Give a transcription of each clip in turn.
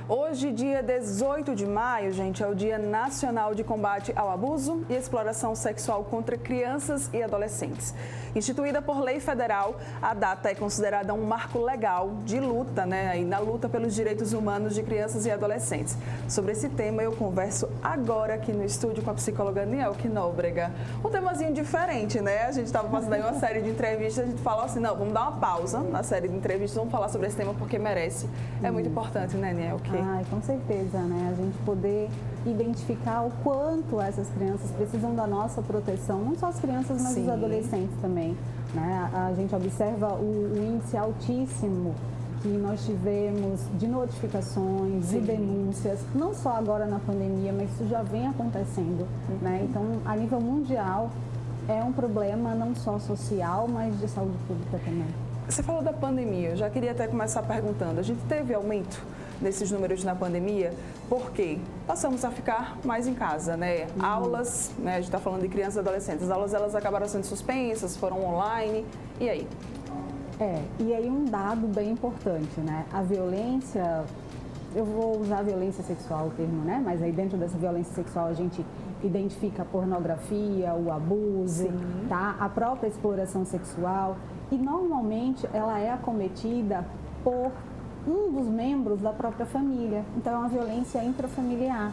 Hoje, dia 18 de maio, gente, é o Dia Nacional de Combate ao Abuso e Exploração Sexual contra Crianças e Adolescentes. Instituída por lei federal, a data é considerada um marco legal de luta, na luta pelos direitos humanos de crianças e adolescentes. Sobre esse tema, eu converso agora aqui no estúdio com a psicóloga Nielke Nóbrega. Um temazinho diferente, né? A gente estava fazendo aí uma série de entrevistas, a gente falou assim, não, vamos dar uma pausa na série de entrevistas, vamos falar sobre esse tema porque merece. É muito importante, né, Nielke? Com certeza, né? A gente poder identificar o quanto essas crianças precisam da nossa proteção, não só as crianças, mas os adolescentes também, né? A gente observa o índice altíssimo que nós tivemos de notificações, de denúncias, não só agora na pandemia, mas isso já vem acontecendo, né? Então, a nível mundial, é um problema não só social, mas de saúde pública também. Você falou da pandemia, eu já queria até começar perguntando, a gente teve aumento nesses números na pandemia, porque passamos a ficar mais em casa, né? Aulas, né? A gente está falando de crianças e adolescentes, as aulas elas acabaram sendo suspensas, foram online, e aí? E aí um dado bem importante, né? A violência, eu vou usar a violência sexual o termo, né? Mas aí dentro dessa violência sexual a gente identifica a pornografia, o abuso, tá? A própria exploração sexual, e normalmente ela é acometida por um dos membros da própria família. Então, é uma violência intrafamiliar.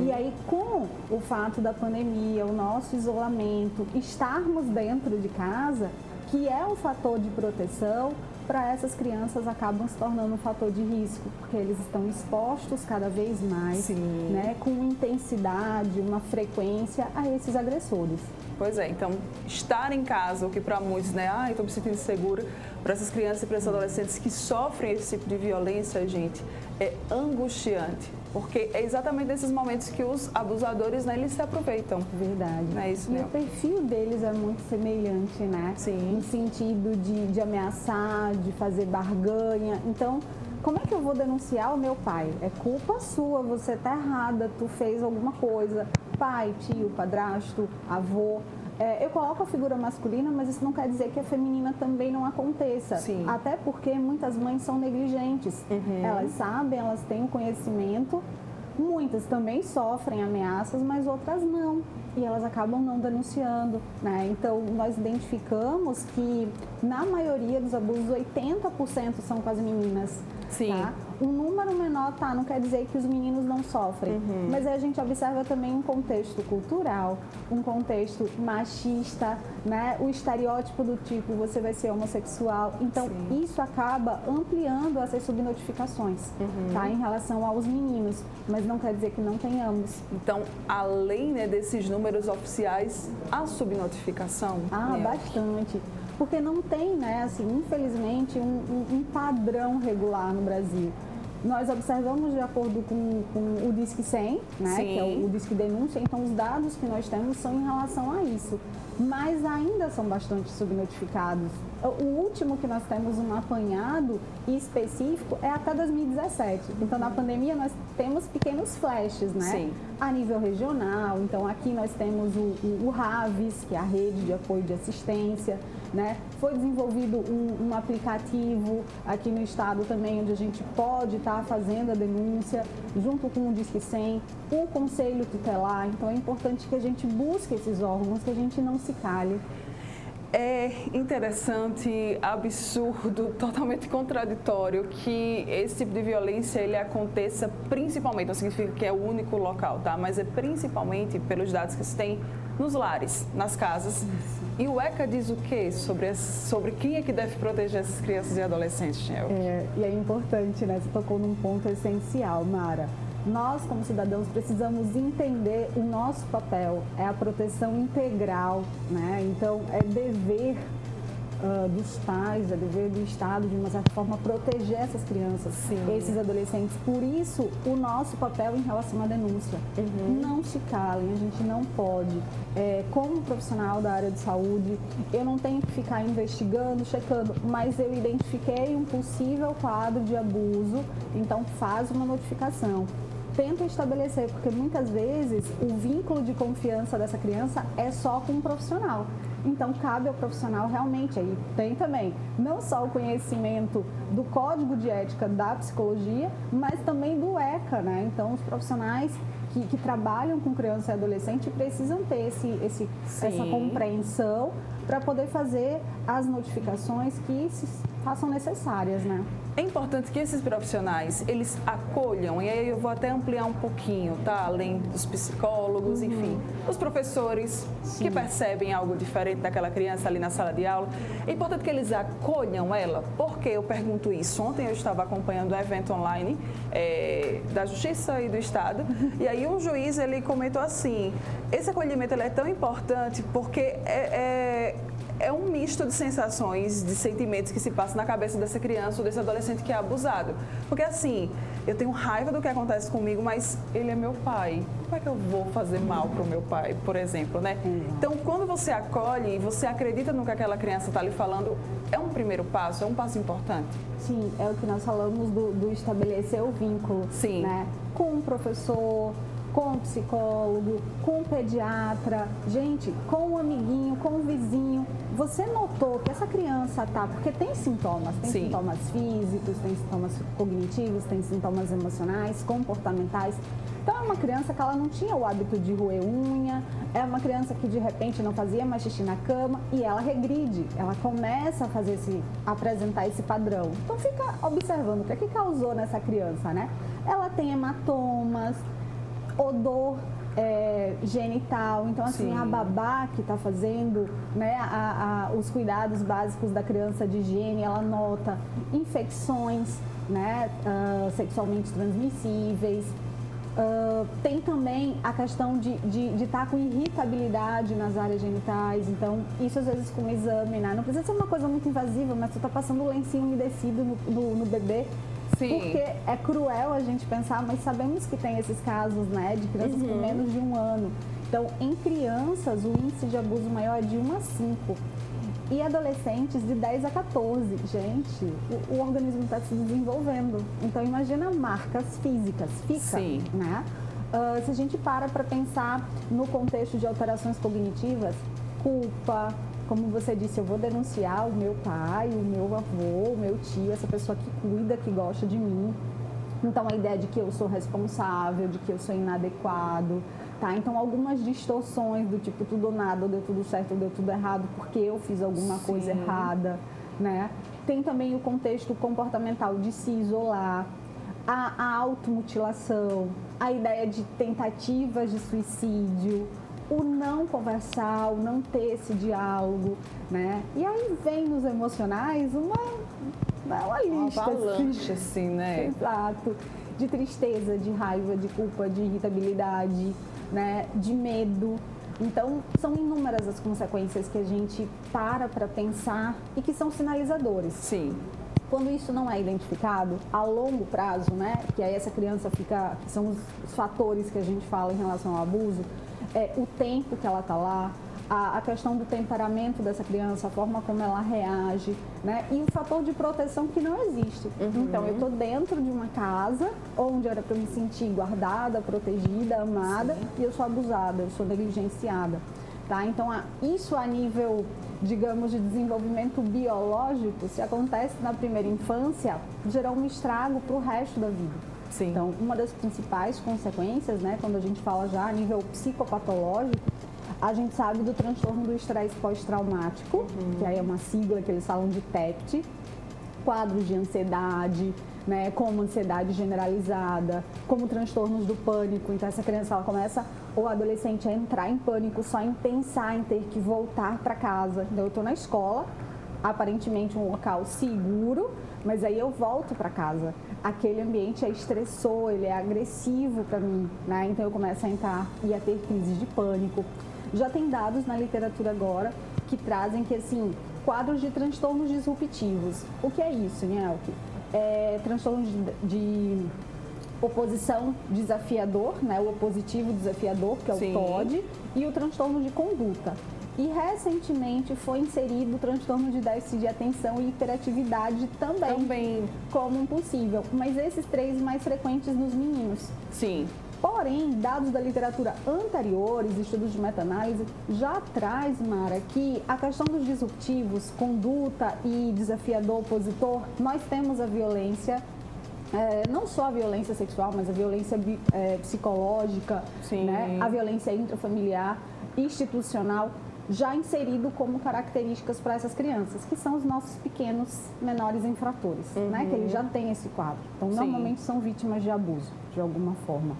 E aí, com o fato da pandemia, o nosso isolamento, estarmos dentro de casa, que é um fator de proteção, para essas crianças acabam se tornando um fator de risco, porque eles estão expostos cada vez mais, né, com intensidade, uma frequência a esses agressores. Pois é, então estar em casa, o que para muitos, né, estou me sentindo insegura, para essas crianças e para esses adolescentes que sofrem esse tipo de violência, gente, é angustiante, porque é exatamente nesses momentos que os abusadores, né, eles se aproveitam. Verdade. Não é isso, né? E o perfil deles é muito semelhante, né? No sentido de ameaçar, de fazer barganha. Então, como é que eu vou denunciar o meu pai? É culpa sua, você tá errada, tu fez alguma coisa. Pai, tio, padrasto, avô. Eu coloco a figura masculina, mas isso não quer dizer que a feminina também não aconteça. Até porque muitas mães são negligentes. Elas sabem, elas têm o conhecimento. Muitas também sofrem ameaças, mas outras não. E elas acabam não denunciando, né? Então, nós identificamos que, na maioria dos abusos, 80% são com as meninas. Tá? Um número menor, não quer dizer que os meninos não sofrem, mas a gente observa também um contexto cultural, um contexto machista, né? O estereótipo do tipo, você vai ser homossexual. Então, isso acaba ampliando essas subnotificações, tá? Em relação aos meninos, mas não quer dizer que não tenhamos. Então, além, né, desses números oficiais, há subnotificação? Bastante. Porque não tem, né, assim, infelizmente, um padrão regular no Brasil. Nós observamos de acordo com o Disque 100, né, que é o Disque Denúncia, então os dados que nós temos são em relação a isso, mas ainda são bastante subnotificados. O último que nós temos um apanhado específico é até 2017. Então, na pandemia, nós temos pequenos flashes, né? A nível regional. Então, aqui nós temos o RAVES, que é a Rede de Apoio de Assistência, né? Foi desenvolvido um aplicativo aqui no estado também, onde a gente pode estar fazendo a denúncia, junto com o Disque 100, o Conselho Tutelar. Então, é importante que a gente busque esses órgãos, que a gente não se cale. É interessante, absurdo, totalmente contraditório que esse tipo de violência ele aconteça principalmente, não significa que é o único local, tá? Mas é principalmente pelos dados que se tem nos lares, nas casas. E o ECA diz o quê sobre quem é que deve proteger essas crianças e adolescentes, Nielke? E é importante, né? Você tocou num ponto essencial, Mara. Nós, como cidadãos, precisamos entender o nosso papel, é a proteção integral, né? Então, é dever dos pais, é dever do Estado, de uma certa forma, proteger essas crianças, esses adolescentes. Por isso, o nosso papel em relação à denúncia. Não se calem, a gente não pode. Como profissional da área de saúde, eu não tenho que ficar investigando, checando, mas eu identifiquei um possível quadro de abuso, então faz uma notificação. Tenta estabelecer, porque muitas vezes o vínculo de confiança dessa criança é só com um profissional. Então, cabe ao profissional realmente, aí tem também, não só o conhecimento do código de ética da psicologia, mas também do ECA, né? Então, os profissionais que trabalham com criança e adolescente precisam ter essa compreensão para poder fazer as notificações que se façam necessárias, né? É importante que esses profissionais, eles acolham, e aí eu vou até ampliar um pouquinho, tá? Além dos psicólogos, enfim, os professores que percebem algo diferente daquela criança ali na sala de aula. É importante que eles acolham ela. Por que eu pergunto isso? Ontem eu estava acompanhando um evento online da Justiça e do Estado, e aí um juiz, ele comentou assim, esse acolhimento ele é tão importante porque é um misto de sensações, de sentimentos que se passa na cabeça dessa criança ou desse adolescente que é abusado. Porque assim, eu tenho raiva do que acontece comigo, mas ele é meu pai. Como é que eu vou fazer mal para o meu pai, por exemplo, né? Então, quando você acolhe e você acredita no que aquela criança está lhe falando, é um primeiro passo, é um passo importante. Sim, é o que nós falamos do estabelecer o vínculo, sim, né? Com o professor, com o psicólogo, com o pediatra, gente, com o amiguinho, com o vizinho. Você notou que essa criança tá, porque tem sintomas sintomas físicos, tem sintomas cognitivos, tem sintomas emocionais, comportamentais. Então é uma criança que ela não tinha o hábito de roer unha, é uma criança que de repente não fazia mais xixi na cama e ela regride, ela começa a apresentar esse padrão. Então fica observando o que é que causou nessa criança, né? Ela tem hematomas, odor genital, então assim, a babá que está fazendo, né, os cuidados básicos da criança de higiene, ela nota infecções, né, sexualmente transmissíveis. Tem também a questão de estar com irritabilidade nas áreas genitais, então isso às vezes com um exame, né? Não precisa ser uma coisa muito invasiva, mas você está passando o lencinho umedecido no bebê. Sim. Porque é cruel a gente pensar, mas sabemos que tem esses casos, né, de crianças com menos de 1 ano. Então, em crianças, o índice de abuso maior é de 1 a 5. E adolescentes de 10 a 14. Gente, o organismo está se desenvolvendo. Então, imagina marcas físicas. Sim. Né? Se a gente para pensar no contexto de alterações cognitivas, culpa, como você disse, eu vou denunciar o meu pai, o meu avô, o meu tio, essa pessoa que cuida, que gosta de mim. Então, a ideia de que eu sou responsável, de que eu sou inadequado, tá? Então, algumas distorções do tipo tudo ou nada, ou deu tudo certo, ou deu tudo errado, porque eu fiz alguma coisa errada, né? Tem também o contexto comportamental de se isolar, a automutilação, a ideia de tentativas de suicídio, o não conversar, o não ter esse diálogo, né? E aí vem nos emocionais uma lista. Uma avalanche, assim, né? Exato. De tristeza, de raiva, de culpa, de irritabilidade, né? De medo. Então, são inúmeras as consequências que a gente para pensar e que são sinalizadores. Sim. Quando isso não é identificado, a longo prazo, né? Que aí essa criança fica... Que são os fatores que a gente fala em relação ao abuso, o tempo que ela está lá, a questão do temperamento dessa criança, a forma como ela reage, né? E o fator de proteção que não existe. Então, eu estou dentro de uma casa onde era para eu me sentir guardada, protegida, amada, e eu sou abusada, eu sou negligenciada. Tá? Então, isso a nível, digamos, de desenvolvimento biológico, se acontece na primeira infância, gera um estrago para o resto da vida. Sim. Então, uma das principais consequências, né, quando a gente fala já a nível psicopatológico, a gente sabe do transtorno do estresse pós-traumático, que aí é uma sigla que eles falam de TEPT, quadros de ansiedade, né, como ansiedade generalizada, como transtornos do pânico. Então, essa criança, ela começa, ou adolescente, a entrar em pânico só em pensar em ter que voltar para casa. Então, eu estou na escola, aparentemente um local seguro, mas aí eu volto para casa. Aquele ambiente é estressor, ele é agressivo para mim, né? Então eu começo a entrar e a ter crises de pânico. Já tem dados na literatura agora que trazem que, assim, quadros de transtornos disruptivos. O que é isso, Nielke? Transtornos de oposição desafiador, né? O opositivo desafiador, que é o TOD, e o transtorno de conduta. E recentemente foi inserido o transtorno de déficit de atenção e hiperatividade também como um possível. Mas esses 3 mais frequentes nos meninos. Sim. Porém, dados da literatura anteriores, estudos de meta-análise, já traz, Mara, que a questão dos disruptivos, conduta e desafiador opositor, nós temos a violência, não só a violência sexual, mas a violência psicológica, né? A violência intrafamiliar, institucional, já inserido como características para essas crianças, que são os nossos pequenos menores infratores, né? Que eles já têm esse quadro. Então, normalmente são vítimas de abuso, de alguma forma.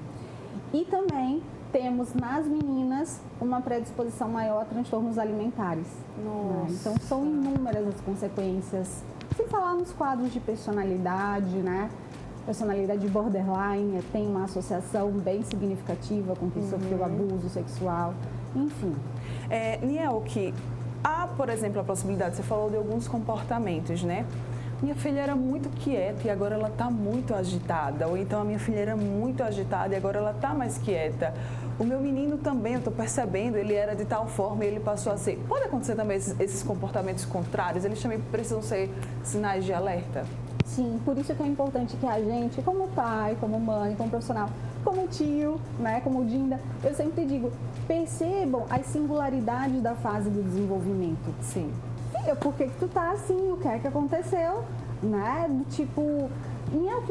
E também temos nas meninas uma predisposição maior a transtornos alimentares. Né? Então, são inúmeras as consequências. Sem falar nos quadros de personalidade, né? Personalidade borderline tem uma associação bem significativa com quem sofreu abuso sexual, enfim. Niel, que há, por exemplo, a possibilidade, você falou de alguns comportamentos, né? Minha filha era muito quieta e agora ela está muito agitada. Ou então a minha filha era muito agitada e agora ela está mais quieta. O meu menino também, eu estou percebendo, ele era de tal forma e ele passou a ser. Pode acontecer também esses comportamentos contrários? Eles também precisam ser sinais de alerta? Sim, por isso que é importante que a gente, como pai, como mãe, como profissional, como tio, né, como Dinda, eu sempre digo, percebam as singularidades da fase do desenvolvimento. Sim. Filha, por que tu tá assim? O que é que aconteceu? Né? Do tipo,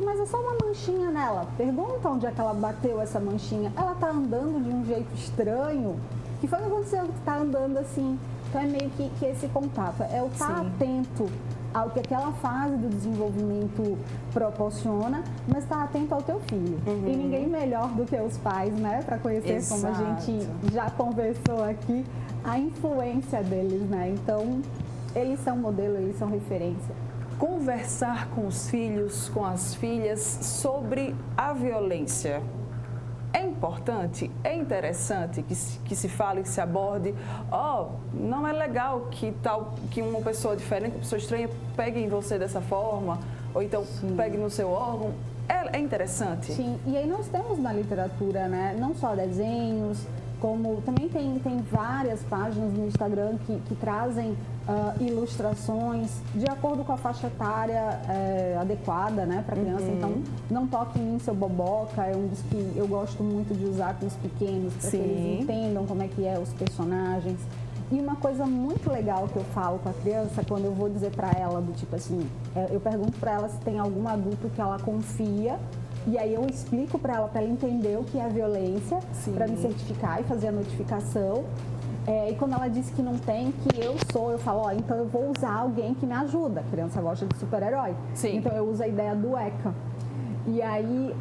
mas é só uma manchinha nela. Pergunta onde é que ela bateu essa manchinha. Ela tá andando de um jeito estranho. O que foi que aconteceu que tá andando assim? Então é meio que esse contato. É o estar atento ao que aquela fase do desenvolvimento proporciona, mas estar atento ao teu filho. E ninguém melhor do que os pais, né? Para conhecer, como a gente já conversou aqui, a influência deles, né? Então, eles são modelo, eles são referência. Conversar com os filhos, com as filhas sobre a violência. É importante, é interessante que se fale, que se aborde. Não é legal que uma pessoa diferente, uma pessoa estranha, pegue em você dessa forma, ou então pegue no seu órgão. É interessante. Sim, e aí nós temos na literatura, né, não só desenhos, como também tem várias páginas no Instagram que trazem ilustrações de acordo com a faixa etária adequada, né, para a criança. Então, não toque em mim, seu boboca, é um dos que eu gosto muito de usar com os pequenos, para que eles entendam como é que é os personagens. E uma coisa muito legal que eu falo com a criança, quando eu vou dizer para ela, do tipo assim, eu pergunto para ela se tem algum adulto que ela confia, e aí eu explico para ela entender o que é violência, para me certificar e fazer a notificação. E quando ela diz que não tem, que eu falo, então eu vou usar alguém que me ajuda. A criança gosta de super-herói. Então eu uso a ideia do ECA. E aí,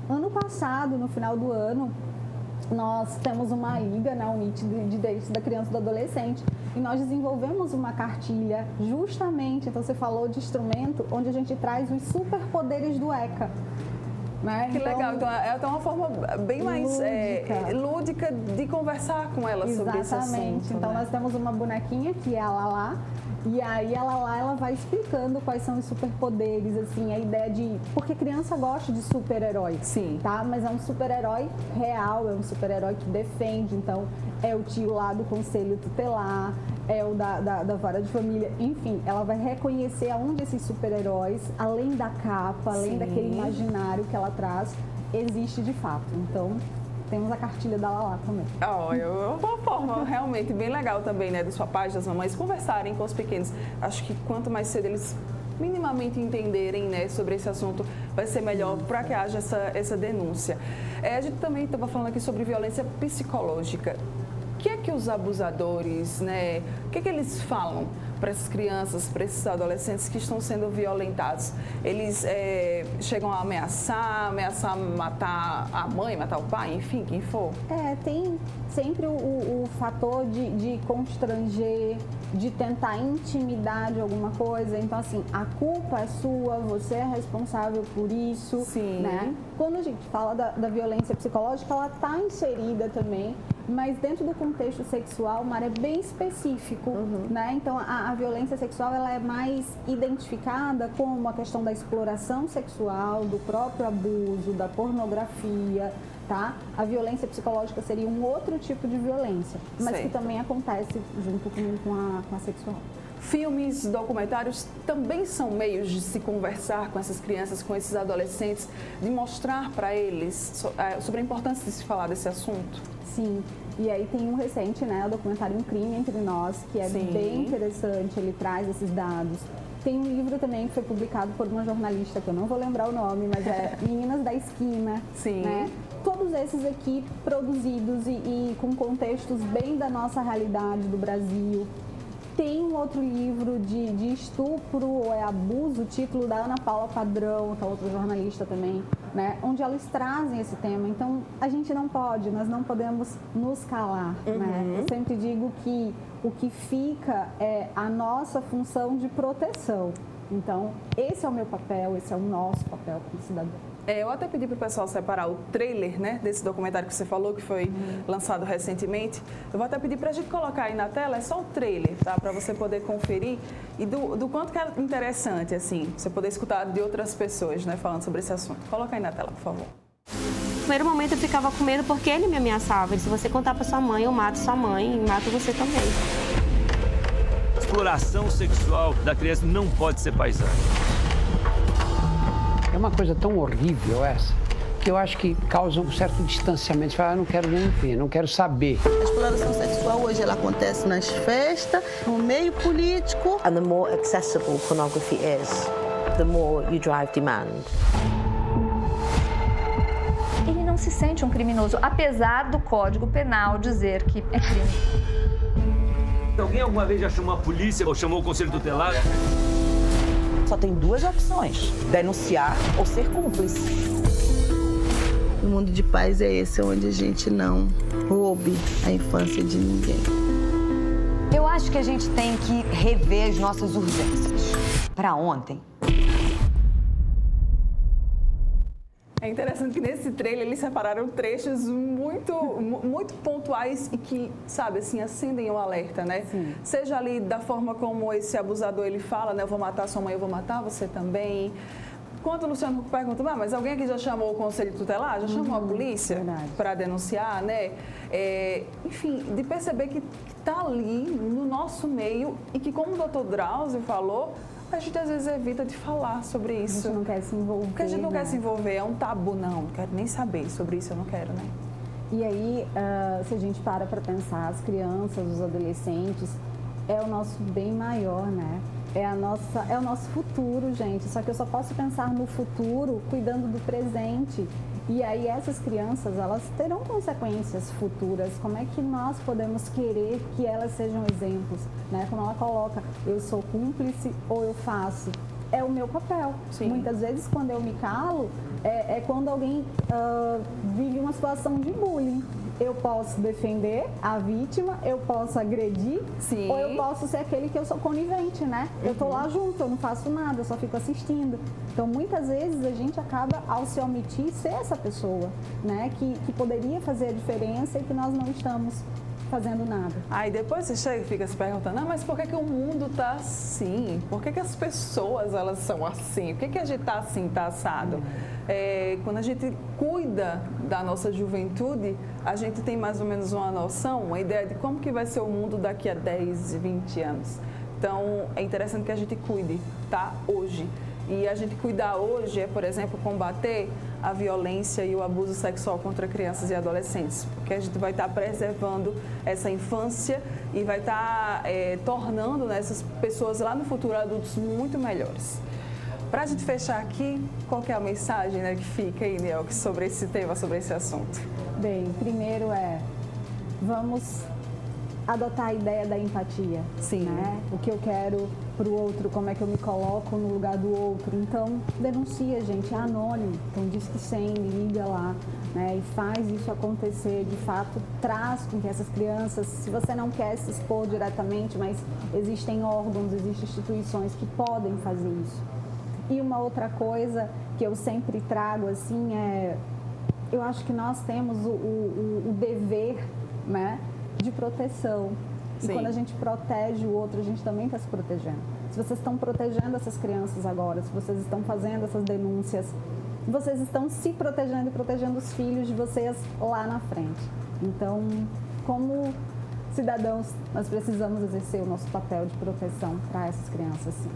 ano passado, no final do ano, nós temos uma liga na UNIT de direitos da criança e do adolescente e nós desenvolvemos uma cartilha justamente, então você falou de instrumento, onde a gente traz os superpoderes do ECA. Né? Que legal, então é até uma forma bem mais lúdica de conversar com ela sobre esse assunto. Exatamente, então nós temos uma bonequinha que é a Lala, e aí a Lala, ela vai explicando quais são os superpoderes, assim, a ideia de... Porque criança gosta de super-herói, tá? Mas é um super-herói real, é um super-herói que defende, então é o tio lá do conselho tutelar, é o da vara de família, enfim, ela vai reconhecer aonde esses super-heróis, além da capa, além daquele imaginário que ela traz, existe de fato. Então, temos a cartilha da Lala também. É uma forma realmente bem legal também, né, dos papais, das mamães, conversarem com os pequenos. Acho que quanto mais cedo eles minimamente entenderem, né, sobre esse assunto, vai ser melhor para que haja essa denúncia. A gente também estava falando aqui sobre violência psicológica. O que é que os abusadores, né, o que é que eles falam para essas crianças, para esses adolescentes que estão sendo violentados? Eles chegam a ameaçar matar a mãe, matar o pai, enfim, quem for? Tem sempre o fator de constranger, de tentar intimidar de alguma coisa. Então, assim, a culpa é sua, você é responsável por isso. Né? Quando a gente fala da violência psicológica, ela está inserida também, mas dentro do contexto sexual, Mara, é bem específico, né? Então, a violência sexual, ela é mais identificada como a questão da exploração sexual, do próprio abuso, da pornografia, tá? A violência psicológica seria um outro tipo de violência, mas que também acontece junto com a sexual. Filmes, documentários também são meios de se conversar com essas crianças, com esses adolescentes, de mostrar para eles sobre a importância de se falar desse assunto? Sim, e aí tem um recente, né, o documentário Um Crime Entre Nós, que é bem interessante, ele traz esses dados. Tem um livro também que foi publicado por uma jornalista, que eu não vou lembrar o nome, mas é Meninas da Esquina. Sim. Né? Todos esses aqui produzidos e com contextos bem da nossa realidade do Brasil. Tem um outro livro de estupro ou abuso, o título da Ana Paula Padrão, que é outra jornalista também, né? Onde elas trazem esse tema. Então, a gente não pode, nós não podemos nos calar. Né? Eu sempre digo que o que fica é a nossa função de proteção. Então, esse é o meu papel, esse é o nosso papel como cidadão. Eu até pedi para o pessoal separar o trailer, né, desse documentário que você falou, que foi lançado recentemente. Eu vou até pedir para a gente colocar aí na tela, é só o trailer, tá? Para você poder conferir e do quanto que é interessante, assim, você poder escutar de outras pessoas, né, falando sobre esse assunto. Coloca aí na tela, por favor. No primeiro momento eu ficava com medo porque ele me ameaçava. Se você contar para sua mãe, eu mato sua mãe e mato você também. A exploração sexual da criança não pode ser paisagem. É uma coisa tão horrível essa, que eu acho que causa um certo distanciamento. Você fala, eu não quero nem ver, não quero saber. A exploração sexual hoje ela acontece nas festas, no meio político. And the more accessible pornography is, the more you drive demand. Ele não se sente um criminoso, apesar do Código Penal dizer que é crime. Alguém alguma vez já chamou a polícia ou chamou o conselho tutelar? Só tem duas opções, denunciar ou ser cúmplice. O mundo de paz é esse, onde a gente não roube a infância de ninguém. Eu acho que a gente tem que rever as nossas urgências. Para ontem. É interessante que nesse trailer eles separaram trechos muito pontuais e que, sabe, assim, acendem um alerta, né? Sim. Seja ali da forma como esse abusador ele fala, né? Eu vou matar sua mãe, eu vou matar você também. Quando o Luciano pergunta, mas alguém aqui já chamou o conselho tutelar? Já chamou a polícia para denunciar, né? Enfim, de perceber que está ali no nosso meio e que, como o doutor Drauzio falou, a gente às vezes evita de falar sobre isso. A gente não quer se envolver. Porque a gente não quer se envolver, é um tabu, não quero nem saber sobre isso, eu não quero, né? E aí, se a gente para pensar, as crianças, os adolescentes, é o nosso bem maior, né? É o nosso futuro, gente. Só que eu só posso pensar no futuro cuidando do presente. E aí essas crianças, elas terão consequências futuras. Como é que nós podemos querer que elas sejam exemplos? Né? Como ela coloca, eu sou cúmplice ou eu faço? É o meu papel. Sim. Muitas vezes, quando eu me calo, é quando alguém vive uma situação de bullying. Eu posso defender a vítima, eu posso agredir, Sim. ou eu posso ser aquele que eu sou conivente, né? Eu tô lá junto, eu não faço nada, eu só fico assistindo. Então, muitas vezes, a gente acaba, ao se omitir, ser essa pessoa, né? Que poderia fazer a diferença e que nós não estamos fazendo nada. Aí depois você chega e fica se perguntando, mas por que o mundo tá assim? Por que as pessoas, elas são assim? Por que a gente tá assim, tá assado? Quando a gente cuida da nossa juventude, a gente tem mais ou menos uma noção, uma ideia de como que vai ser o mundo daqui a 10, 20 anos. Então, é interessante que a gente cuide, tá? Hoje. E a gente cuidar hoje é, por exemplo, combater a violência e o abuso sexual contra crianças e adolescentes, porque a gente vai estar preservando essa infância e vai estar tornando, né, essas pessoas lá no futuro adultos muito melhores. Para a gente fechar aqui, qual que é a mensagem, né, que fica aí, Nielke, sobre esse tema, sobre esse assunto? Bem, primeiro vamos adotar a ideia da empatia. Sim. Né? O que eu quero para o outro, como é que eu me coloco no lugar do outro. Então, denuncia, gente, é anônimo. Então, diz que 100, liga lá, né? E faz isso acontecer. De fato, traz com que essas crianças, se você não quer se expor diretamente, mas existem órgãos, existem instituições que podem fazer isso. E uma outra coisa que eu sempre trago, assim, eu acho que nós temos o dever, né, de proteção. Sim. E quando a gente protege o outro, a gente também está se protegendo. Se vocês estão protegendo essas crianças agora, se vocês estão fazendo essas denúncias, vocês estão se protegendo e protegendo os filhos de vocês lá na frente. Então, como cidadãos, nós precisamos exercer o nosso papel de proteção para essas crianças, sim.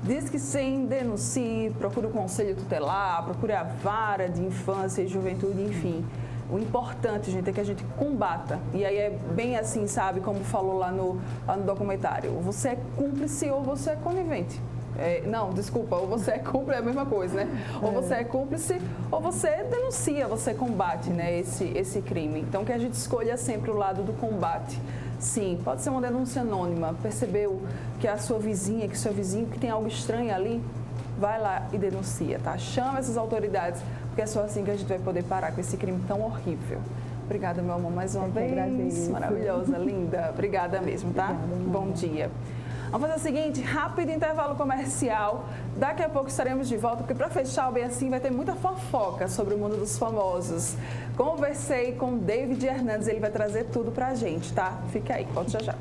Diz que sim, denuncie, procure o conselho tutelar, procure a vara de infância e juventude, enfim. O importante, gente, é que a gente combata. E aí é bem assim, sabe, como falou lá no documentário. Você é cúmplice ou você é conivente. Não, desculpa, ou você é cúmplice, é a mesma coisa, né? Ou você é cúmplice ou você denuncia, você combate, né, esse crime. Então, que a gente escolha sempre o lado do combate. Sim, pode ser uma denúncia anônima. Percebeu que a sua vizinha, que seu vizinho, que tem algo estranho ali, vai lá e denuncia, tá? Chama essas autoridades, porque é só assim que a gente vai poder parar com esse crime tão horrível. Obrigada, meu amor, mais uma vez. Agradeço. Maravilhosa, linda. Obrigada mesmo, tá? Obrigada, bom dia. Vamos fazer o seguinte, rápido intervalo comercial. Daqui a pouco estaremos de volta, porque para fechar o Bem Assim vai ter muita fofoca sobre o mundo dos famosos. Conversei com David Hernandes, ele vai trazer tudo pra gente, tá? Fica aí, volto já já.